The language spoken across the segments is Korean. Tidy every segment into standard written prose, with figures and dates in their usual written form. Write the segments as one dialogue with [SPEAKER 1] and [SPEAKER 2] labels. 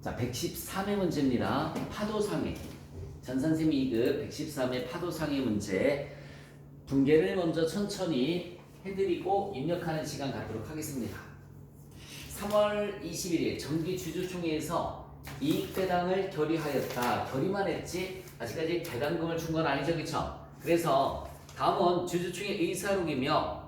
[SPEAKER 1] 자, 113회 문제입니다. 파도상해. 전산쌤이 2급 113회 파도상해 문제. 분계를 먼저 천천히 해드리고 입력하는 시간 갖도록 하겠습니다. 3월 21일 정기주주총회에서 이익배당을 결의하였다. 결의만 했지 아직까지 배당금을 준 건 아니죠, 그쵸? 그래서 다음은 주주총회 의사록이며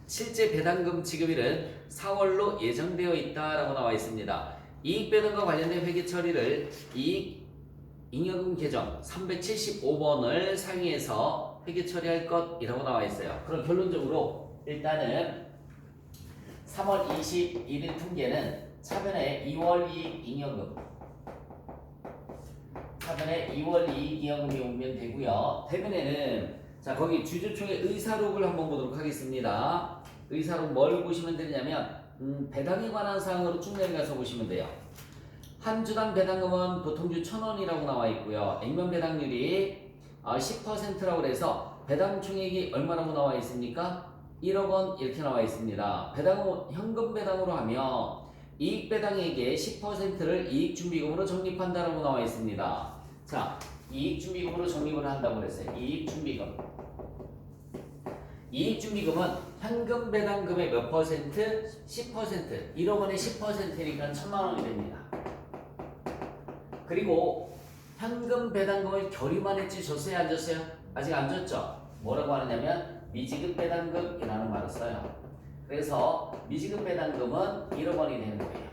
[SPEAKER 1] 실제 배당금 지급일은 4월로 예정되어 있다라고 나와 있습니다. 이익배당과 관련된 회계 처리를 잉여금 계정 375번을 상의해서 회계 처리할 것이라고 나와 있어요. 그럼 결론적으로 일단은 3월 21일 통계는 차변에 2월 이익 잉여금, 차변에 2월 이익 잉여금이 오면 되고요. 대변에는 자, 거기 주주총회 의사록을 한번 보도록 하겠습니다. 의사록 뭘 보시면 되냐면 배당에 관한 사항으로 쭉 내려가서 보시면 돼요. 한 주당 배당금은 보통주 1,000원이라고 나와 있고요. 액면 배당률이 10%라고 해서 배당 총액이 얼마라고 나와 있습니까? 1억 원 이렇게 나와 있습니다. 배당은 현금 배당으로 하며 이익 배당액의 10%를 이익준비금으로 적립한다라고 나와 있습니다. 자, 이익준비금으로 적립을 한다고 그랬어요. 이익준비금. 이익준비금은 현금 배당금의 몇 퍼센트? 10%. 1억 원의 10%니까 1,000만 원이 됩니다. 그리고 현금 배당금을 결의만 했지 줬어요, 안 줬어요? 아직 안 줬죠? 뭐라고 하느냐면 미지급 배당금이라는 말을 써요. 그래서 미지급 배당금은 1억 원이 되는 거예요.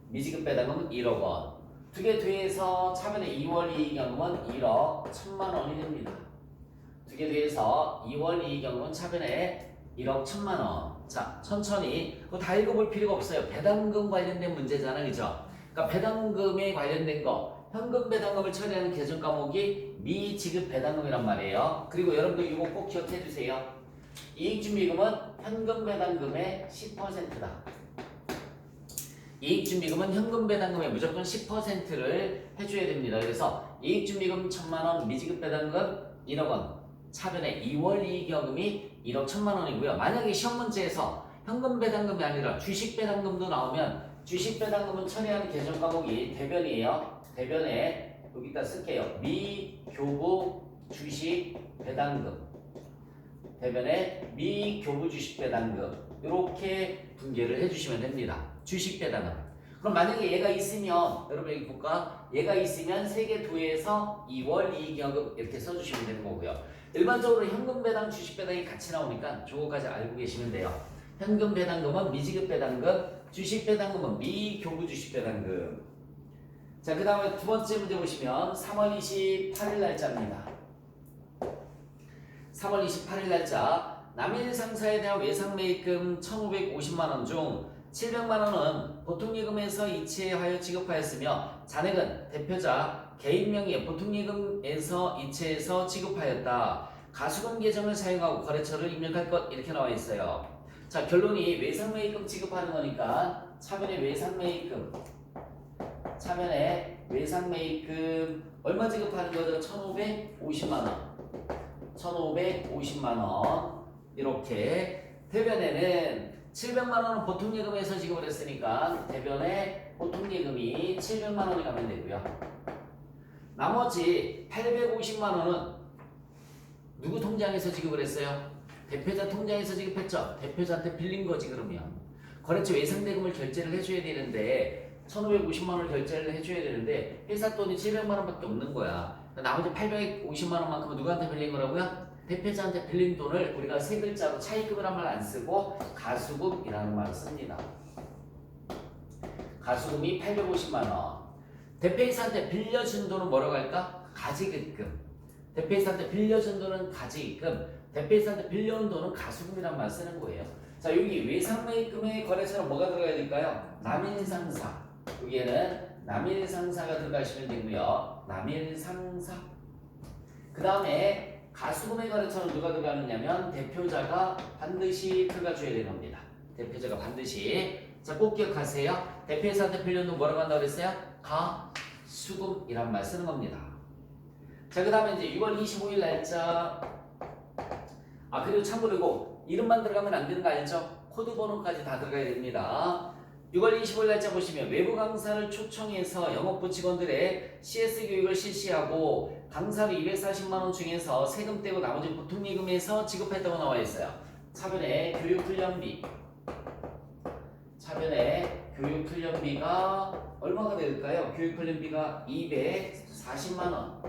[SPEAKER 1] 미지급 배당금은 1억 원. 두 개 더해서 차변에 2월 이익잉여금은 1억 1,000만 원이 됩니다. 두 개 더해서 2월 이익잉여금은 차변에 1억 1,000만 원. 자, 천천히 그거 다 읽어볼 필요가 없어요. 배당금 관련된 문제잖아, 그죠? 그러니까 배당금에 관련된 거, 현금 배당금을 처리하는 계정 과목이 미지급 배당금이란 말이에요. 그리고 여러분들 이거 꼭 기억해 주세요. 이익준비금은 현금 배당금의 10%다. 이익준비금은 현금 배당금의 무조건 10%를 해줘야 됩니다. 그래서 이익준비금 1,000만 원, 미지급 배당금 1억 원, 차변에 2월 이익잉여금이 1억 1,000만 원이고요. 만약에 시험 문제에서 현금 배당금이 아니라 주식 배당금도 나오면 주식 배당금은 처리하는 계정 과목이 대변이에요. 대변에 여기다 쓸게요. 미교부 주식 배당금. 대변에 미교부 주식 배당금. 이렇게 분계를 해주시면 됩니다. 주식 배당금. 그럼 만약에 얘가 있으면 여러분 여기 볼까? 얘가 있으면 3개 더해서 2월 이익잉여금 이렇게 써주시면 되는 거고요. 일반적으로 현금 배당, 주식 배당이 같이 나오니까 저거까지 알고 계시면 돼요. 현금 배당금은 미지급 배당금, 주식 배당금은 미교부 주식 배당금. 자, 그 다음에 두 번째 문제 보시면 3월 28일 날짜입니다. 3월 28일 날짜 남일 상사에 대한 외상매입금 1,550만원 중 700만원은 보통예금에서 이체하여 지급하였으며 잔액은 대표자 개인 명의의 보통예금에서 이체해서 지급하였다. 가수금 계정을 사용하고 거래처를 입력할 것 이렇게 나와 있어요. 자, 결론이 외상매입금 지급하는 거니까 차변에 외상매입금, 차변에 외상매입금 얼마 지급하는 거죠? 1,550만원, 1,550만원. 이렇게 대변에는 700만원은 보통예금에서 지급을 했으니까 대변에 보통예금이 700만원이 가면 되고요. 나머지 850만원은 누구 통장에서 지급을 했어요? 대표자 통장에서 지급했죠? 대표자한테 빌린 거지. 그러면 거래처 외상대금을 결제를 해줘야 되는데 1,550만원을 결제를 해줘야 되는데 회사 돈이 700만원밖에 없는 거야. 나머지 850만원만큼은 누구한테 빌린 거라고요? 대표자한테 빌린 돈을 우리가 세 글자로 차입금이란 말 안 쓰고 가수금이라는 말을 씁니다. 가수금이 850만원. 대표이사한테 빌려준 돈은 뭐라고 할까? 가지급금. 대표이사한테 빌려준 돈은 가지급금. 대표이사한테 빌려온 돈은 가수금이란 말 쓰는 거예요. 자, 여기 외상매입금의 거래처는 뭐가 들어가야 될까요? 남일상사. 여기에는 남일상사가 들어가시면 되고요. 남일상사. 그 다음에 가수금의 거래처는 누가 들어가느냐면 대표자가 반드시 들어가줘야 되는 겁니다. 대표자가 반드시. 자, 꼭 기억하세요. 대표이사한테 빌려온 돈 뭐라고 한다고 그랬어요? 가수금이란 말 쓰는 겁니다. 자, 그 다음에 이제 6월 25일 날짜. 그리고 참고로 이거 이름만 들어가면 안 되는 거 알죠? 코드 번호까지 다 들어가야 됩니다. 6월 25일 날짜 보시면 외부 강사를 초청해서 영업부 직원들의 CS 교육을 실시하고 강사로 240만 원 중에서 세금 떼고 나머지 보통 예금에서 지급했다고 나와 있어요. 차변에 교육훈련비가 얼마가 될까요? 교육훈련비가 240만 원.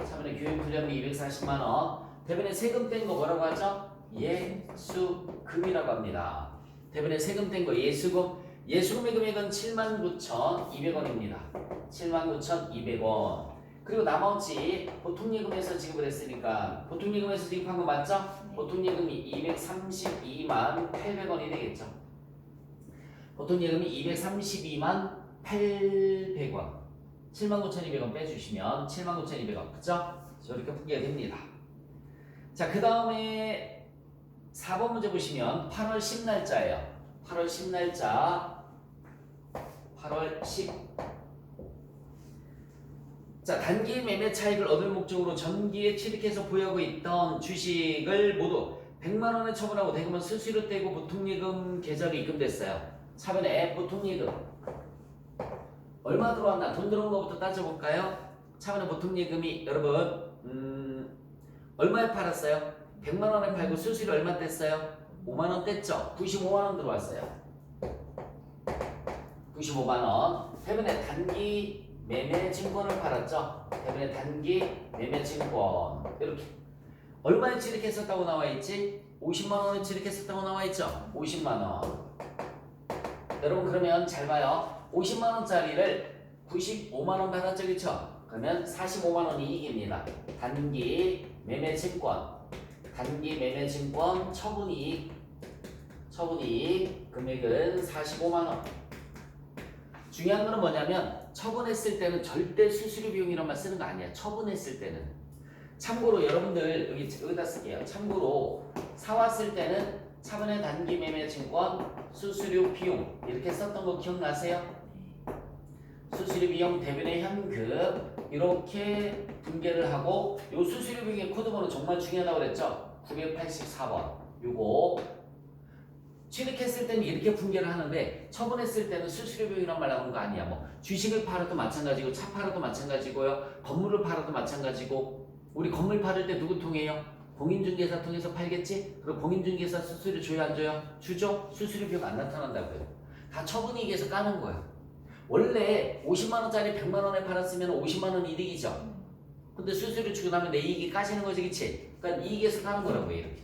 [SPEAKER 1] 차변에 교육훈련비 240만 원. 대변에 세금 뗀 거 뭐라고 하죠? 예수금이라고 합니다. 대변에 세금 뗀 거 예수금. 예수금의 금액은 79,200원입니다. 79,200원. 그리고 나머지 보통예금에서 지급을 했으니까 보통예금에서 지급한 거 맞죠? 보통예금이 232만 800원이 되겠죠. 보통예금이 232만 800원. 79,200원 빼주시면 79,200원. 그죠? 저렇게 풀게 됩니다. 자, 그 다음에 4번 문제 보시면 8월 10 날짜예요. 8월 10 날짜. 8월 10. 자, 단기 매매 차익을 얻을 목적으로 전기에 취득해서 보유하고 있던 주식을 모두 100만 원에 처분하고 대금은 수수료 떼고 보통예금 계좌로 입금됐어요. 차변에 보통예금 얼마 들어왔나? 돈 들어온 것부터 따져볼까요? 차변에 보통예금이 여러분 얼마에 팔았어요? 100만 원에 팔고 수수료 얼마 뗐어요? 5만 원 뗐죠? 95만 원 들어왔어요. 95만 원. 대변에 단기 매매 증권을 팔았죠? 대변에 단기 매매 증권. 이렇게. 얼마에 취득했었다고 나와 있지? 50만 원에 취득했었다고 나와 있죠? 50만 원. 여러분 그러면 잘 봐요. 50만 원짜리를 95만 원 받았죠, 그렇죠? 그러면 45만 원이 이익입니다. 단기 매매 증권, 단기 매매 증권 처분이익 금액은 45만 원. 중요한 거는 뭐냐면 처분했을 때는 절대 수수료 비용이란 말 쓰는 거 아니야. 처분했을 때는. 참고로 여러분들 여기다 쓸게요. 참고로 사왔을 때는 차분의 단기 매매 증권 수수료 비용 이렇게 썼던 거 기억나세요? 수수료 비용 대변의 현금 이렇게 분계를 하고 요 수수료 비용의 코드번호 정말 중요하다고 그랬죠? 984번. 요거 취득했을 때는 이렇게 분계를 하는데 처분했을 때는 수수료 비용이란 말 나오는 거 아니야. 뭐 주식을 팔아도 마찬가지고 차 팔아도 마찬가지고요. 건물을 팔아도 마찬가지고 우리 건물 팔을 때 누구 통해요? 공인중개사 통해서 팔겠지? 그럼 공인중개사 수수료 줘요 안 줘요? 주죠? 수수료 비용 안 나타난다고요. 다 처분이익에서 까는 거예요. 원래 50만 원짜리 100만 원에 팔았으면 50만 원 이득이죠. 근데 수수료 주고 나면 내 이익이 까지는 거지, 그치? 그러니까 이익에서 까는 거라고요, 이렇게.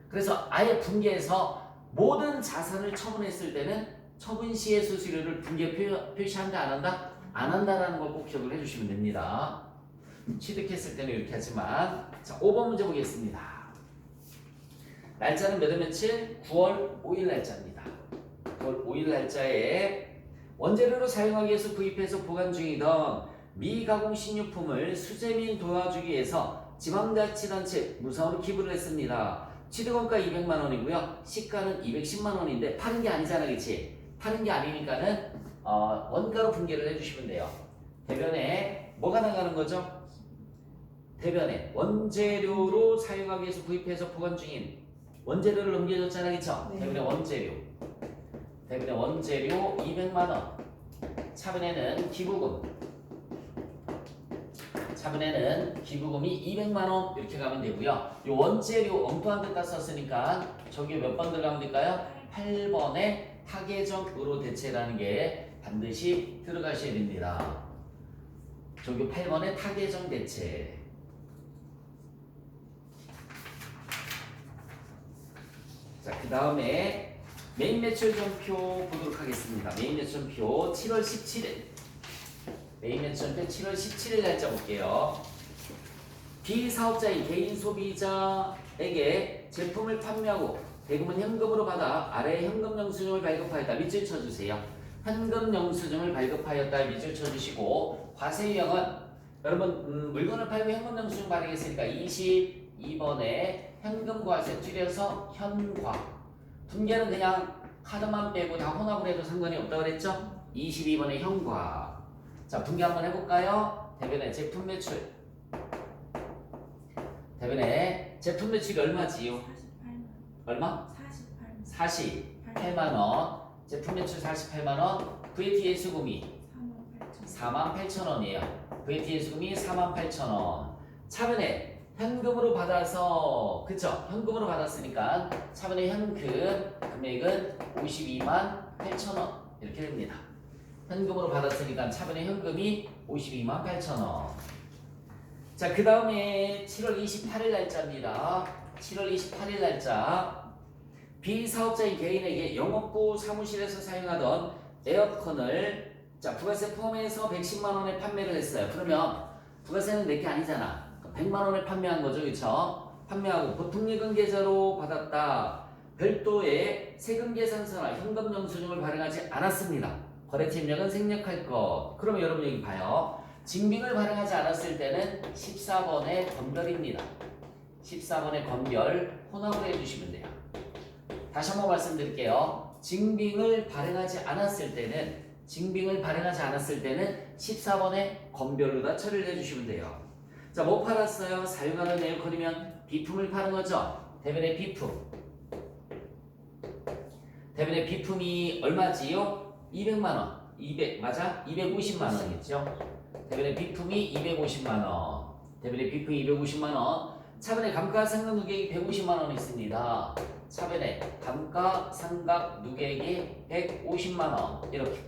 [SPEAKER 1] 그래서 아예 분계해서 모든 자산을 처분했을 때는 처분 시의 수수료를 분계 표시한다 안 한다? 안 한다라는 걸 꼭 기억을 해주시면 됩니다. 취득했을 때는 이렇게 하지만 자 5번 문제 보겠습니다. 날짜는 몇 월 며칠? 9월 5일 날짜입니다. 9월 5일 날짜에 원재료로 사용하기 위해서 구입해서 보관 중이던 미가공 식료품을 수재민 도와주기 위해서 지방자치단체 무상으로 기부를 했습니다. 취득원가 200만 원이고요. 시가는 210만 원인데 파는 게 아니잖아, 그치? 파는 게 아니니까는 원가로 분계를 해주시면 돼요. 대변에 뭐가 나가는 거죠? 대변에 원재료로 사용하기 위해서 구입해서 보관 중인 원재료를 넘겨줬잖아, 그쵸? 네. 대변에 원재료 200만 원. 차변에는 기부금이 200만 원 이렇게 가면 되고요. 요 원재료 엉뚱한 데다 썼으니까 저기 몇 번 들어가면 될까요? 8번에 타계정으로 대체라는 게 반드시 들어가셔야 됩니다. 저기 8번에 타계정 대체. 자, 그 다음에 메인 매출전표 보도록 하겠습니다. 메인 매출전표 7월 17일. 메인 매출전표 7월 17일 날짜 볼게요. 비사업자인 개인 소비자에게 제품을 판매하고 대금은 현금으로 받아 아래에 현금 영수증을 발급하였다. 밑줄 쳐주세요. 현금 영수증을 발급하였다. 밑줄 쳐주시고 과세 유형은 여러분 물건을 팔고 현금 영수증 발행했으니까 22번에 현금 과세 줄여서 현과. 분계는 그냥 카드만 빼고 다 혼합을 해도 상관이 없다고 그랬죠? 22번에 현과. 자, 분계 한번 해볼까요? 대변에 제품 매출. 대변에 제품 매출이 얼마지요?
[SPEAKER 2] 48만.
[SPEAKER 1] 얼마?
[SPEAKER 2] 48만.
[SPEAKER 1] 48만 원. 제품 매출 48만 원, VAT 예수금이 48,000원이에요. VAT 예수금이 48,000원. 차변에 현금으로 받아서 그쵸? 현금으로 받았으니까 차변의 현금 금액은 52만 8천원 이렇게 됩니다. 현금으로 받았으니까 차변의 현금이 52만 8천원. 자, 그 다음에 7월 28일 날짜입니다. 7월 28일 날짜. 비사업자인 개인에게 영업부 사무실에서 사용하던 에어컨을 자, 부가세 포함해서 110만 원에 판매를 했어요. 그러면 부가세는 내게 아니잖아. 100만 원에 판매한 거죠. 그쵸? 판매하고 보통예금 계좌로 받았다. 별도의 세금 계산서나 현금 영수증을 발행하지 않았습니다. 거래처 입력은 생략할 것. 그러면 여러분 여기 봐요. 증빙을 발행하지 않았을 때는 14번의 건별입니다. 14번의 건별 혼합으로 해주시면 돼요. 다시 한번 말씀드릴게요. 증빙을 발행하지 않았을 때는 14번의 건별로다 처리를 해주시면 돼요. 자, 뭐 팔았어요? 사용하는 에어컨이면 비품을 파는 거죠. 대변의 비품. 대변의 비품이 얼마지요? 200만원. 200, 맞아? 250만원이겠죠? 대변의 비품이 250만원. 대변의 비품이 250만원. 차변의 감가상각 누계액이 150만원 있습니다. 차변의 감가상각 누계액이 150만원. 이렇게.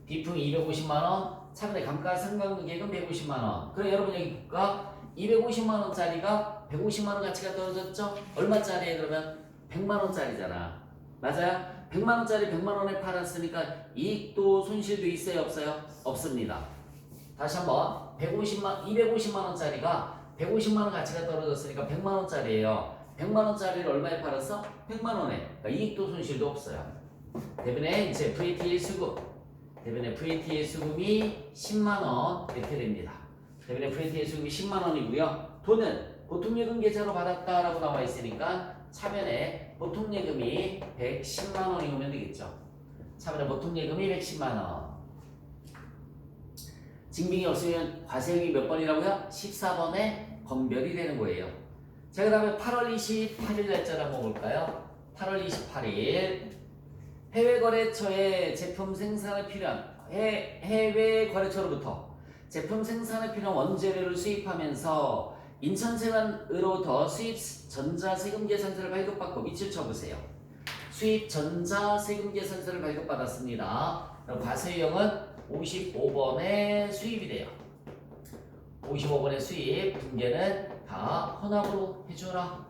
[SPEAKER 1] 비품이 250만원. 차변의 감가상각 누계액은 150만원. 그럼 여러분 여기 볼까? 250만원짜리가 150만원 가치가 떨어졌죠? 얼마짜리에 그러면? 100만원짜리잖아. 맞아요? 100만원짜리 100만원에 팔았으니까 이익도 손실도 있어요? 없어요? 없습니다. 다시 한번 250만원짜리가 150만원 가치가 떨어졌으니까 100만원짜리예요. 100만원짜리를 얼마에 팔았어? 100만원에. 그러니까 이익도 손실도 없어요. 대변에 이제 VT의 수급. 대변에 VT의 수급이 10만원 이렇게 됩니다. 대변에 VT의 수급이 10만원이고요. 돈은 보통예금 계좌로 받았다라고 나와 있으니까 차변에 보통예금이 110만원이 오면 되겠죠. 차변에 보통예금이 110만원. 증빙이 없으면 과세액이 몇 번이라고요? 14번에 건별이 되는 거예요. 자, 그 다음에 8월 28일 날짜를 한번 볼까요? 8월 28일 해외 거래처에 제품 생산에 필요한 해외 거래처로부터 제품 생산에 필요한 원재료를 수입하면서 인천세관으로부터 수입 전자세금 계산서를 발급받고 밑줄 쳐보세요. 수입 전자세금 계산서를 발급받았습니다. 그럼 과세유형은 55번의 수입이 돼요. 55번의 수입 분계는 다 혼합으로 해줘라.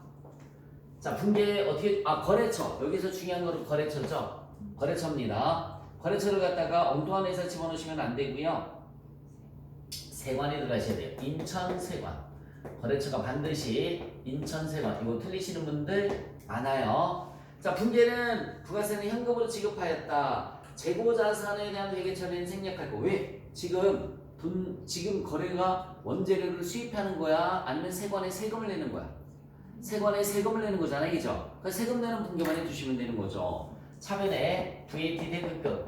[SPEAKER 1] 자, 분계 어떻게 거래처. 여기서 중요한 거는 거래처죠. 거래처입니다. 거래처를 갖다가 엉뚱한 회사 집어넣으시면 안 되고요. 세관이 들어가셔야 돼요. 인천세관. 거래처가 반드시 인천세관. 이거 틀리시는 분들 많아요. 자, 분계는 부가세는 현금으로 지급하였다. 재고자산에 대한 회계 처리는 생략할 거. 왜? 지금 거래가 원재료를 수입하는 거야? 아니면 세관에 세금을 내는 거야? 세관에 세금을 내는 거잖아요. 그죠? 그 세금 내는 분계만 해주시면 되는 거죠. 차변에 VAT 대금금.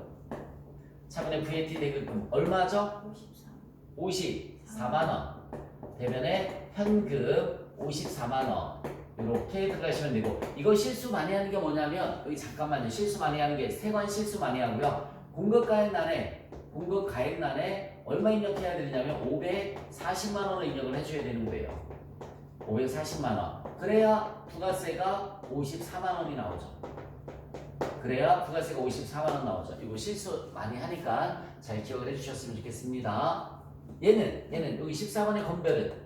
[SPEAKER 1] 차변에 VAT 대금금 얼마죠? 54만원. 대변에 현금 54만원. 이렇게 들어가시면 되고, 이거 실수 많이 하는 게 뭐냐면, 여기 잠깐만요. 실수 많이 하는 게 세관 실수 많이 하고요. 공급가액란에 얼마 입력해야 되냐면 540만원을 입력을 해줘야 되는 거예요. 540만원. 그래야 부가세가 54만원이 나오죠. 그래야 부가세가 54만원 나오죠. 이거 실수 많이 하니까 잘 기억을 해주셨으면 좋겠습니다. 얘는 여기 14번의 건별은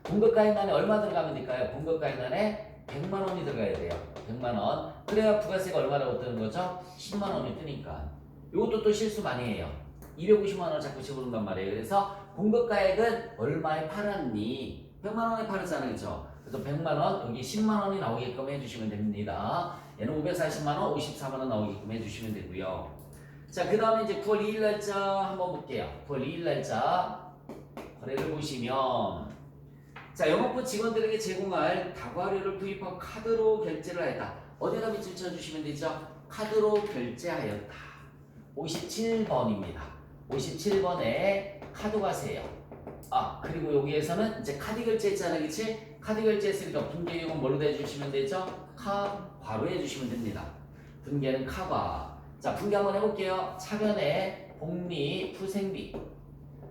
[SPEAKER 1] 공급가액란에 얼마 들어가면 될까요? 공급가액란에 100만원이 들어가야 돼요. 100만원. 그래야 부가세가 얼마라고 뜨는 거죠? 10만원이 뜨니까. 이것도 또 실수 많이 해요. 250만원을 자꾸 집어넣는단 말이에요. 그래서 공급가액은 얼마에 팔았니? 100만원에 팔았잖아요. 그죠? 그래서 100만원, 여기 10만원이 나오게끔 해주시면 됩니다. 얘는 540만원, 54만원 나오게끔 해주시면 되고요. 자, 그 다음에 이제 9월 2일 날짜 한번 볼게요. 9월 2일 날짜 거래를 보시면, 자, 영업부 직원들에게 제공할 다과료를 구입하고 카드로 결제를 하였다. 어디다 밑줄 쳐주시면 되죠? 카드로 결제하였다. 57번입니다. 57번에 카드과세요. 그리고 여기에서는 이제 카드 결제했잖아요. 그치? 카드 결제했으니까 분계유형은 뭘로 해주시면 되죠? 괄호 해주시면 됩니다. 분계는 카과. 자, 분계 한번 해볼게요. 차변에 복리 푸생비,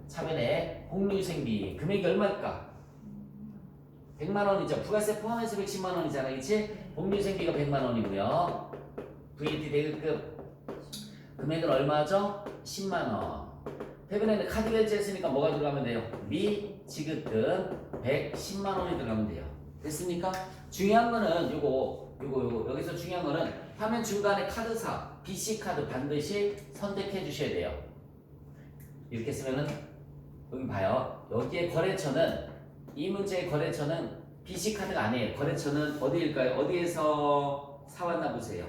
[SPEAKER 1] 차변에 복리후생비 금액이 얼마일까? 100만 원이죠. 부가세 포함해서 110만 원이잖아, 그렇지? 복리후생비가 100만 원이고요. VAT 대급급 금액은 얼마죠? 10만 원. 대변에는 카드 결제했으니까 뭐가 들어가면 돼요? 미지급금 110만 원이 들어가면 돼요. 됐습니까? 중요한 거는 요거 여기서 중요한 거는 화면 중간에 카드사 BC카드 반드시 선택해 주셔야 돼요. 이렇게 쓰면은 여기 봐요. 여기에 거래처는 이 문제의 거래처는 BC카드가 아니에요. 거래처는 어디일까요? 어디에서 사왔나 보세요.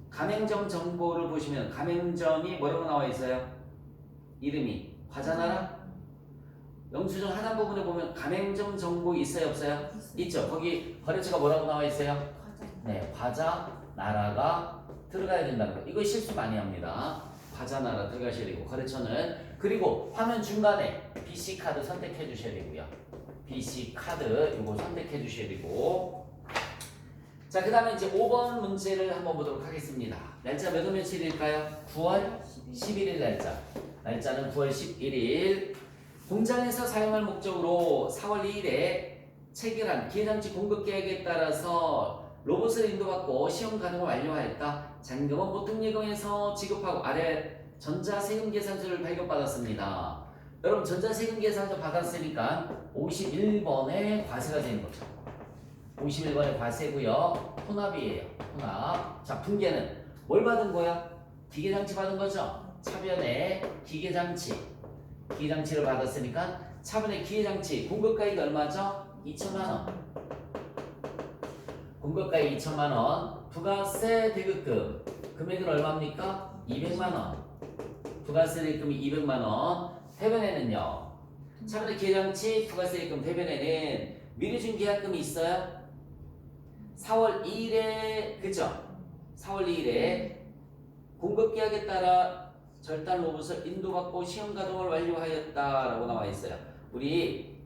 [SPEAKER 1] 가맹점 정보를 보시면 가맹점이 뭐라고 나와 있어요? 이름이 과자나라? 영수증 하단 부분에 보면 가맹점 정보 있어요, 없어요? 있죠. 거기 거래처가 뭐라고 나와 있어요? 네, 과자나라가 들어가야 된다는 거. 이거 실수 많이 합니다. 과자나라 들어가셔야 되고 거래처는 그리고 화면 중간에 BC카드 선택해 주셔야 되고요. BC카드 이거 선택해 주셔야 되고 자, 그 다음에 이제 5번 문제를 한번 보도록 하겠습니다. 날짜 몇 월 며칠일까요? 9월 11일 날짜. 날짜는 9월 11일. 공장에서 사용할 목적으로 4월 2일에 체결한 기계장치 공급 계획에 따라서 로봇을 인도받고 시험 가능을 완료하였다. 잔금은 보통예금에서 지급하고 아래 전자세금 계산서를 발급받았습니다. 여러분 전자세금 계산서 받았으니까 51번에 과세가 되는 거죠. 51번에 과세고요. 혼합이에요. 혼합. 자, 분계는 뭘 받은 거야? 기계장치 받은 거죠. 차변에 기계장치를 받았으니까 차변에 기계장치 공급가액이 얼마죠? 2천만 원. 공급가액 2천만 원. 부가세 대급금 금액은 얼마입니까? 200만 원. 부가세 대급금이 200만 원. 대변에는요. 차변에 기계장치 부가세 대급금 대변에는 미리 준 계약금이 있어요. 4월 2일에 그죠? 4월 2일에 공급 계약에 따라 절단 로봇을 인도받고 시험 가동을 완료하였다라고 나와 있어요. 우리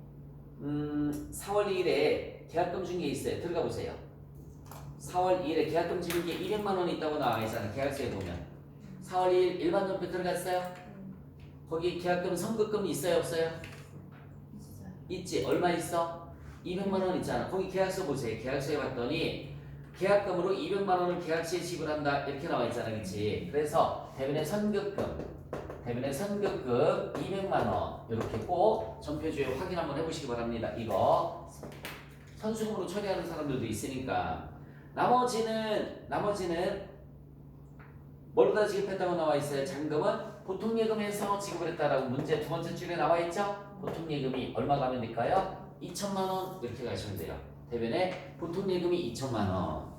[SPEAKER 1] 4월 2일에 계약금 준 게 있어요. 들어가 보세요. 4월 2일에 계약금 준 게 200만 원이 있다고 나와 있잖아요. 계약서에 보면 4월 2일 일반 전표 들어갔어요? 거기 계약금 선급금이 있어요, 없어요? 있지. 얼마 있어? 200만 원 있잖아. 거기 계약서 보세요. 계약서에 봤더니 계약금으로 200만 원을 계약시에 지불한다 이렇게 나와 있잖아, 그렇지? 그래서 대변의 선급금 200만 원 이렇게 꼭 전표주에 확인 한번 해보시기 바랍니다. 이거 선수금으로 처리하는 사람들도 있으니까 나머지는 뭘로 다 지급했다고 나와 있어요? 잔금은 보통예금에서 지급을 했다라고 문제 두 번째 줄에 나와 있죠? 보통예금이 얼마 가면 될까요? 2천만 원 이렇게 가시면 돼요. 대변에 보통예금이 2천만 원.